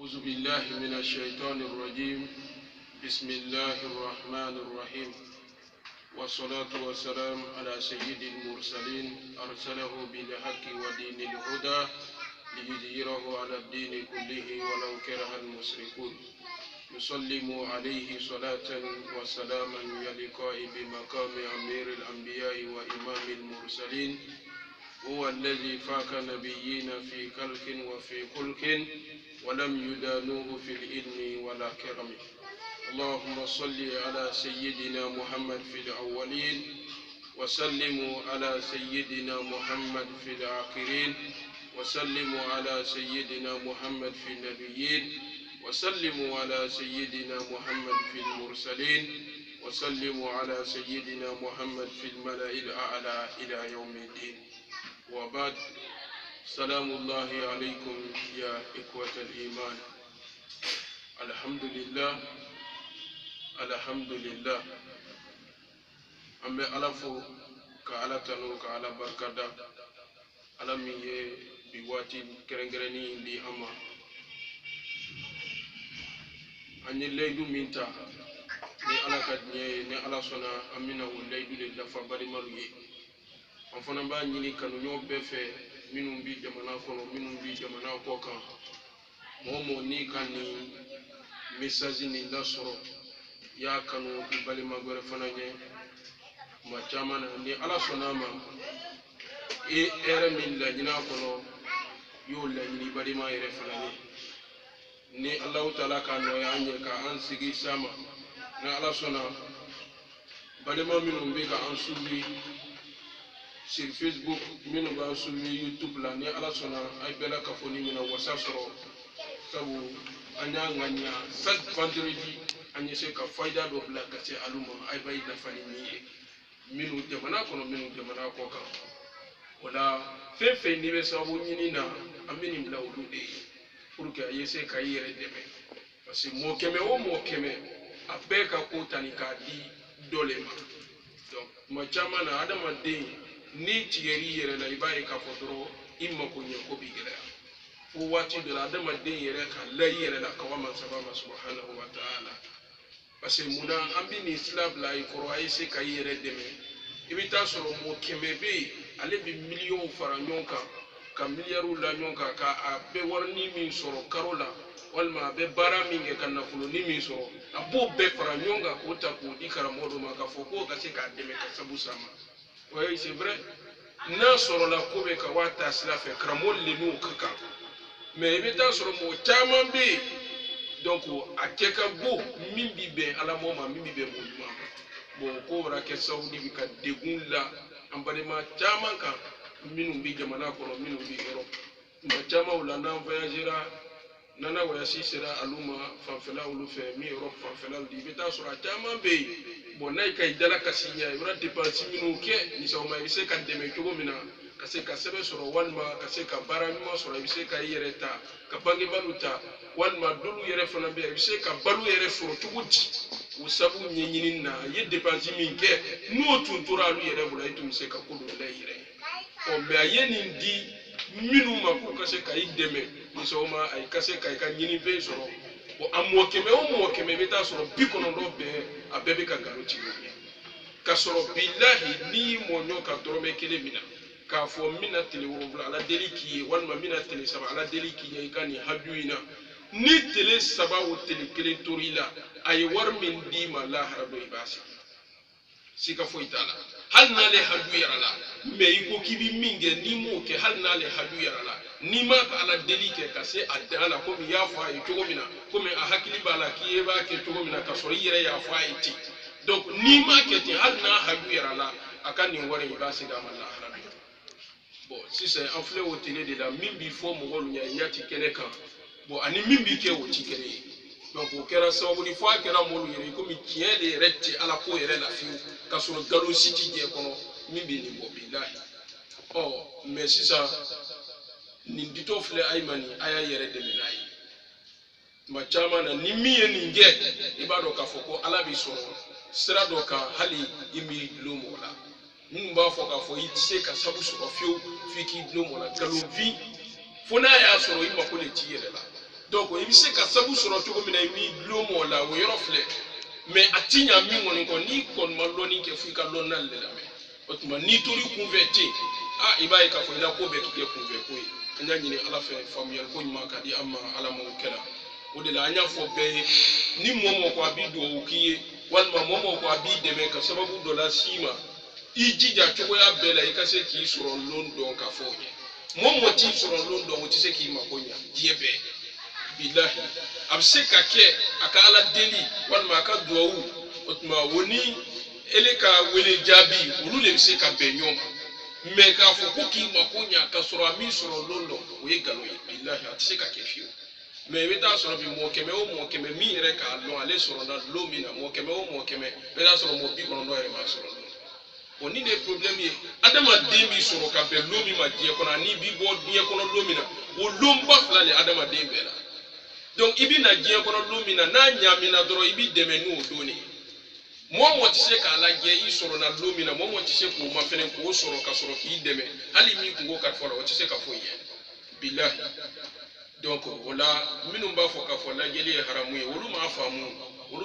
أعوذ بالله من الشيطان الرجيم. بسم الله الرحمن الرحيم، والصلاة والسلام على سيد المرسلين أرسله بالحق ودين الهدى ليظهره على الدين كله ولو كره المشركون. نسلم عليه صلاة وسلاما يلقاء بمقام أمير الأنبياء وإمام المرسلين، هو الذي فاق نبيين في خلق وفي خلق ولم يدانوه في العلم ولا كرم. اللهم صل على سيدنا محمد في الأولين، وسلموا على سيدنا محمد في الآخرين، وسلموا على سيدنا محمد في النبيين، وسلموا على سيدنا محمد في المرسلين، وسلموا على سيدنا محمد في الملأ الأعلى إلى يوم الدين. وبعد، سلام الله عليكم يا إخوة الإيمان. الحمد لله الحمد لله. أما ألفو كعلى تنو كعلى بركة ألمي بواتي كرنجرني دي أما أني ليدو منتا ni ala ka diɲɛ ni ala sɔnna an bɛna o layidu de dafa balimaw ye. An fana b'a ɲini kanuɲɔgɔn bɛɛ fɛ minnu bɛ jamana kɔnɔ minnu bɛ jamana kɔ kan, mɔgɔ mɔgɔ n'i ka nin message nin lasɔrɔ y'a kanu i balima wɛrɛ fana ɲɛ. Tuma caman na ni ala sɔnna ma i hɛrɛ min laɲini a kɔnɔ y'o laɲini i balima yɛrɛ fana ye. Ni Alahu Taala ka nɔgɔya an ye ka an sigi sama, ni ala sɔnna balima minnu bɛ ka an suivi sur Facebook, minnu b'an suivi YouTube la, ni ala sɔnna a bɛɛ la k'a fɔ ni mina wasa sɔrɔ, sabu an y'a ŋaniya chaque vendredi an ye se ka fayida dɔ bila ka se alu ma, a b'a ye nafa ni min ye minnu jamana kɔnɔ minnu jamana kɔ kan. O la fɛn fɛn n'i bɛ sababu ɲini na an bɛ nin bila olu de ye pour que a ye se ka i yɛrɛ dɛmɛ, parce que mɔgɔ kɛmɛ o mɔgɔ kɛmɛ a bɛɛ ka ko tani k'a di dɔ le ma. Donc tuma caman na adamaden ni tigɛr'i yɛrɛ la i b'a ye k'a fɔ dɔrɔn i mako ɲɛ ko b'i gɛlɛya. Fo waati dɔ la adamaden yɛrɛ ka la i yɛrɛ la kawa mansaba ma subhanahu wa ta'ala. Parce que munna an bɛ nin sira bila i kɔrɔ a ye se ka i yɛrɛ dɛmɛ. I bɛ taa sɔrɔ mɔgɔ kɛmɛ bɛ yen ale bɛ miliyɔnw fara ɲɔgɔn kan ka miliyariw la ɲɔgɔn kan ka a bɛ warini min sɔrɔ karo la walima a bɛ baara min kɛ ka nafoloni min sɔrɔ a b'o bɛɛ fara ɲɔgɔn kan k'o ta k'o di karamɔgɔ dɔ ma k'a fɔ k'o ka se k'a dɛmɛ ka sabu s'a ma. Oui, c'est vrai. N'a sɔrɔla ko bɛ ka waa taa sira fɛ karamɔgɔ le n'o ka kan, mais i bɛ taa sɔrɔ mɔgɔ caman bɛ yen donc a kɛ ka go min bɛ bɛn ala mɔ ma min bɛ bɛn mɔgɔ ɲuman ma. Bon ko wɛrɛ kɛ sababu de bɛ ka degun la an balima caman kan minnu bɛ jamana kɔnɔ minnu bɛ yɔrɔ. Tuma caman o la n'an voyagera nana wayasi sera alu ma fanfɛla olu fɛ min Europe fanfɛla di i bɛ taa sɔrɔ a caman bɛ yen. Bon n'a yi ka i dala kasi ɲɛ i bɛna dépense minnu kɛ misawoma i bɛ se ka dɛmɛ cogo min na ka se ka sɛbɛn sɔrɔ walima ka se ka baara ɲuman sɔrɔ i bɛ se ka i yɛrɛ ta ka bangebaalu ta walima dolu yɛrɛ fana bɛ yen i bɛ se ka balo yɛrɛ sɔrɔ cogo di o sabu ɲɛɲini na i ye dépense min kɛ n'o tun tora alu yɛrɛ bolo i tun bɛ se ka ko dɔ la i yɛrɛ ye. Mais a ye nin di minnu ma k'u ka se ka i dɛmɛ misawoma a ka se ka i ka ɲinifɛn sɔrɔ. Bon a mɔgɔ kɛmɛ o mɔgɔ kɛmɛ i bɛ taa sɔrɔ 90 bɛɛ a bɛɛ bɛ ka nkalon tigɛ o ye. Ka sɔrɔ bilahi n'i y'i mɔɲɔ ka dɔrɔmɛ kelen minɛ k'a fɔ n bɛna tile 7 ala deli k'i ye walima n bɛna tile 3 ala deli k'i ye i ka nin haju in na, ni tile 3 o tile 1 tor'i la a ye wari min d'i ma lahara don i b'a sigi sika foyi t'a la hali n'ale haju yɛrɛ la. Mais i ko k'i bɛ min kɛ n'i m'o kɛ hali n'ale haju yɛrɛ la n'i ma ka ala deli kɛ ka se a dan la komi i y'a fɔ a ye cogo min na komi a hakili b'a la k'i b'a kɛ cogo min na ka sɔrɔ i yɛrɛ y'a fɔ a ye ten. Donc n'i ma kɛ ten hali n'a haju yɛrɛ la a ka nin wari i b'a segin a ma lahara don. Bon sisan an filɛ o tile de la min b'i fɔ mɔgɔw ɲɛ ɲɛ ti kɛnɛ kan, bon ani min b'i kɛ o ti kɛnɛ ye. Donc o kɛra sababu ni fɔ a kɛra mɔlu yɛrɛ komi tiɲɛ de yɛrɛ tɛ ala ko yɛrɛ la fiyewu ka sɔrɔ nkalon si ti diɲɛ kɔnɔ min bɛ nin bɔ bilahi. Mais sisan nin ditɔ filɛ a ma nin a y'a yɛrɛ dɛmɛ n'a ye. Tuma caman na ni min ye nin kɛ i b'a dɔn k'a fɔ ko ala b'i sɔrɔ sira dɔ kan hali i m'i dulon mɔgɔ la. Minnu b'a fɔ k'a fɔ i tɛ se ka sabu sɔrɔ fiyewu f'i k'i dulon mɔgɔ la nkalonfin fo n'a y'a sɔrɔ i mako de t'i yɛrɛ la. donc il se ka sabu soro to mina mi lomo la wo yoro fle mais atinya mi ngoni ko ni kon maloni ke fu ka lon nal la me otuma ni tori converti ibaye ka fo ila ko be ki converti ko anya nyini ala fe famiyal ko nyima ka di amma ala mo kala o de la anya fo be ni momo ko abi do ukiye walma momo ko abi de me ka sababu do la sima ijija choko ya bela ikase ki soro londo ka fo momo ti soro londo o ti se ki makonya diebe billahi abseka ke aka ala deli walma aka duwu otuma woni eleka wele jabi ulu le se ka benyoma me ka fo ko ki makonya ka soro ami soro londo o ye galo billahi atiseka ke fiu me beta soro bi mo keme mi re ka lo ale soro na lo mi na mo keme beta soro mo bi kono no e ma soro oni ne problem ye adama dembi soro ka be lo mi ma je kono ni bi bo die kono lo mi na o lomba flale adama dembe la donc ibi na je kono lo mi na nyami na doro ibi deme nu odoni mo ti se ka la je yi soro na lo mi na mo ti se ko ma fene ko soro ka soro ki deme hali mi ko ka fola o ti se ka fo ye billahi donc wala minum ba fo ka fo la jeli haramu ye wolu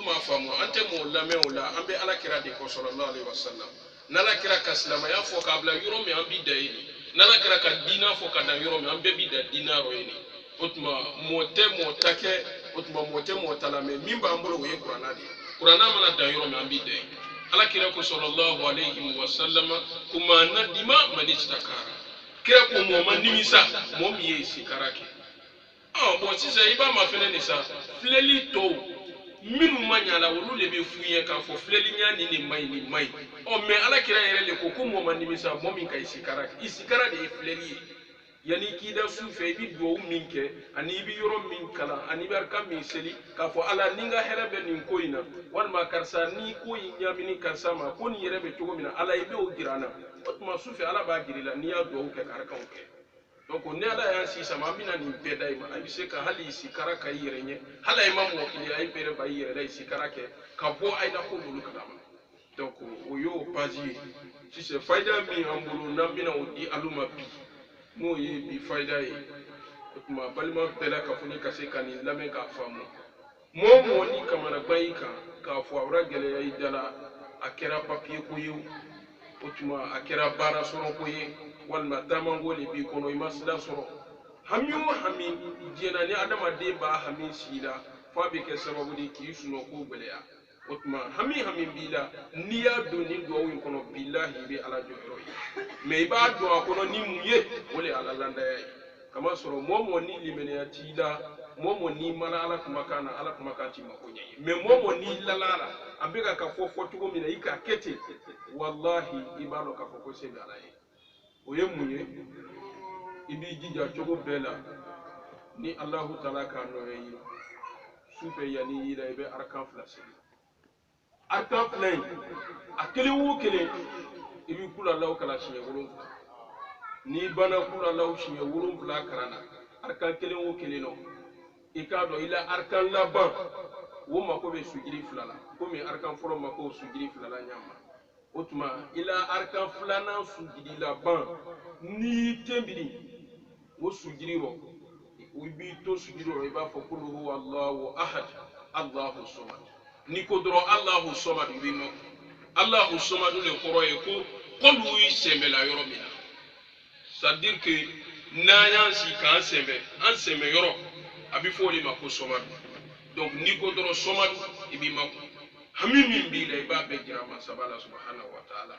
ma famu ante mo lame wala ambe ala kira de ko sallallahu alaihi wasallam nala kira ka salama ya fo ka bla yoro mi ambi dayini nala kira ka dina fo ka da yoro mi ambe bi da dinaro yini otuma mote motake otuma mote motalame mimba ambolo we qur'ana mana da yoro mi ambi day ala kira ko sallallahu alaihi wasallam kuma nadima manistakara kira ko mo manimisa mo mi ye sikarake bon si c'est iba ma fene ni sa fleli to minu manyala wolu le be fuye ka fo fleli nyani ni mai mais ala kira yere le ko mo manimisa mo min kai isikara de fleli yani kida sufe bi do minke ani bi yoro min kala ani bar kam min seli ka fo ala ninga herebe nin koina wal ma karsa ni koyi nyamini karsa ma ko ni yerebe to mina ala ibe o girana otma sufe ala ba girila ni ya do ke karkan ke donc on ala ya si sama mina ni bedai ma abi se ka hali sikara ka yirenye hala imam wakili ay pere ba yire dai sikara ke ka bo ay da ko dulu kadama donc o yo paji si se faida mi ambulu nambina o di aluma bi mo ye bi faida yi kuma balima bela ka funi ka se kan lame ka famu mo ni kamana gbai ka fo awra gele ay dala akera papier ko yu otuma akera bara soro ko ye walma tamango le bi kono imasla soro hami jena ni adama de ba hami sila fa be ke sababu di ki suno ko beleya otuma hami bila niya do ni do won kono billahi be ala joro me ba do kono ni muye wole ala landa kama soro momo ni limene ya tila momo ni mala ala kuma kanti makonya me momo ni lalala abeka ka fofo tugo mina ika kete wallahi ibalo ka fofo se ala oye munye ibi jija chogo bela ni Allahu Ta'ala ka no yi sufe yani ida ibe arkan flasi arkan flay akele wo kele ibi kula law kala shiye wolon ni bana kula law shiye wolon bla karana arkan kele wo kele no ikado ila arkan laban wo mako be sujiri flala ko me arkan foro mako sujiri flala nyama otuma ila arkan flana sujiri laban ni tembiri wo sujiri ro ubi to sujiri ro iba fo kullu huwa Allahu ahad Allahu samad ni ko dro Allahu samad wi mo Allahu samad le koro e ko kolu yi semela yoro mina c'est-à-dire que nayan si kan sembe an sembe yoro abi fo le mako samad donc ni ko dro samad ibi mako hamimin bi le ba be jira ma sabala subhanahu wa ta'ala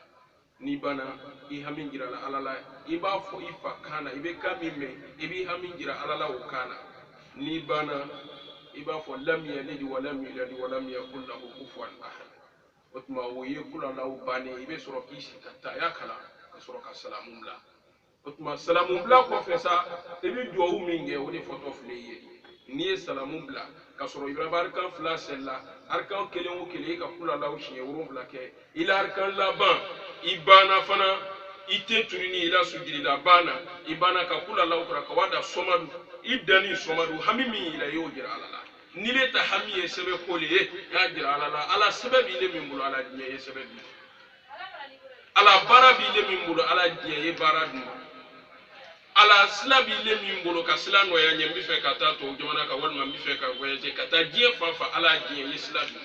ni bana I hamin jira la alala iba fo ifa kana ibe kamime ibi hamin jira alala o kana ni bana iba fo lam yalid wa lam yulad wa lam yakul lahu kufuwan ahad otma wo ye kula la o bane ibe soro kisi kata ya kala soro ka salamum la otma salamum la ko fesa ibi do o minge o de photo fleye ni salamum la ka soro ibra barkan fla sella arkan kelen o kele ka kula la o shiye woron fla ke ila arkan la ban ibana fana ite turini ila sujiri la bana ibana ka kula la ukra ka wada somadu idani somadu hamimi ila yo jira alala nile ta hamiye sebe kole ya jira alala ala sababi ile mimbulu ala diye sababi ala barabi ile mimbulu ala diye bara dum ala slabi le min bolo ka silano ya nyem bi fe ka ta to jamana ka walma bi fe ka voyage ka ta die fa ala die ye slabi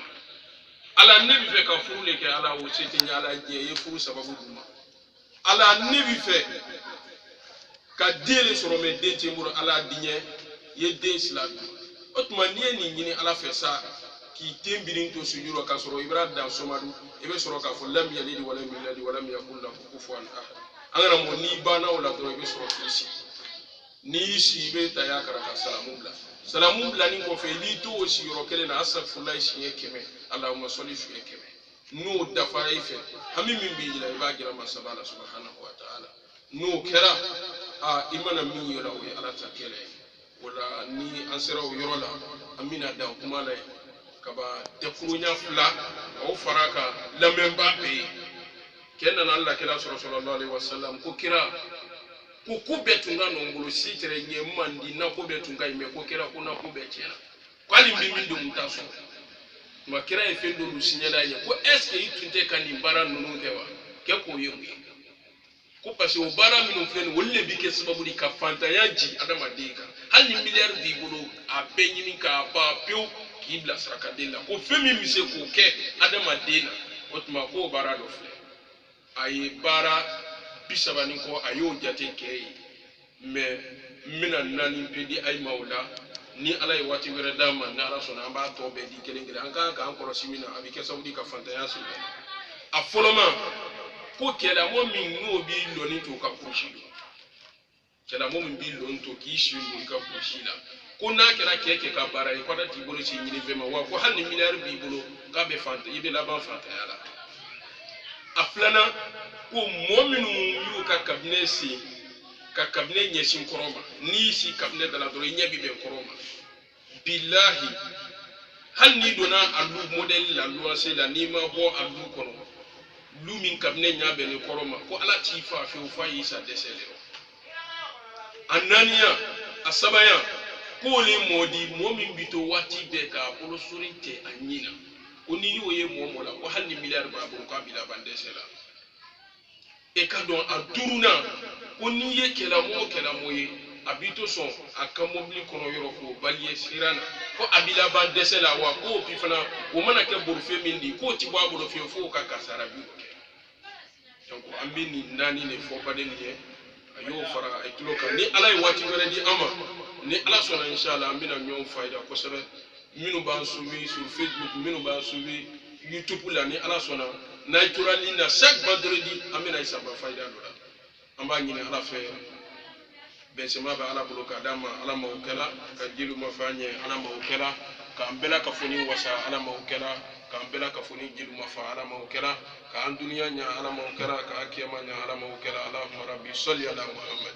ala ne bi fe ka furu le ke ala o sete nya ala die ye furu sababu duma ala ne bi fe ka dele soro me de timburu ala dinye ye de slabi otuma nie ni nyini ala fe sa ki tembirin to sujuro ka soro ibrahim da somadu ebe soro ka fo lam yalid wa lam yulad wa lam yakul lahu kufuwan ahad angana mo ni bana wala to ebe soro fisi ni si be ta ya karaka salamu bla ni ko fe li to o si ro kele na astaghfirullah si yekeme allahumma salli fi yekeme no da faray fe hami min bi ila ba gira masabala subhanahu wa ta'ala no kera a imana min yola o ala ta kele wala ni ansira o yorola amina da kuma la kaba tefurunya fula o faraka lamemba be kenan Allah kila sallallahu alaihi wasallam ko kira ko kubetunga nongolo sitere nye mandi na kubetunga ime ko kira kuna kubetena kwali mbimi ndo mutaso makira efendo lusinyala ye ko eske itunte kandimbara nunu kewa ke ko yonge ko pase o bara minu fen wolle bike sababu di ka fanta yaji adama deka hal ni milliard di bolo a penyini ka ba pew kibla sakadela ko femi mise ko ke adama dena otuma ko bara do fe ay bara bisabani ko ayo jate kay me mina nani pedi ay mawla ni alay wati wera dama na ala sona amba to be di kelengere anka ka ankoro simina abike saudi ka fanta yasu a foloma ko kela mo min no bi loni to ka kushilo kela mo min bi lon to ki shi no ka kushila ko na kera keke ka bara e kwada ti bolo ci nyini vema wa ko halni milliard bi bolo ka be fanta ibe la ban fanta yala aflana ko mominu yu ka kabnesi ka kabne nyesin koroma ni si kabne dala do nyabi be koroma billahi hal ni dona alu model la loi c'est la nima ho alu kono lu min kabne nyabe ni koroma ko ala ti fa fi o fa yisa desele anania asabaya ko le modi momin bito wati be ka polo surinte anyina oni yo ye momola ko hal ni milliard ba bo ka bila bandesela e ka don aduruna oni ye kela mo ye abito son akamobli kono yoro ko baliye sirana ko abila bandesela wa ko pifana o mana ke borfe mindi ko ti ba bo fe fo ka kasara bi donc ambini nani ne fo ba den ye ayo fara ay tuloka ni alay wati wala di ama ni ala sona inshallah ambina ñom fayda ko sebe minu ba suivi sur Facebook minu ba suivi YouTube la ni ala sona naturally na chaque vendredi amena isa ba fayda dola amba ñine ala fe bensema ba ala buluka dama ala mawkala ka jilu mafanye ala mawkala ka ambela ka foni wasa ala mawkala ka ambela ka foni jilu mafa ala mawkala ka an duniya nya ala mawkala ka akiyama nya ala mawkala allahumma rabbi salli ala muhammad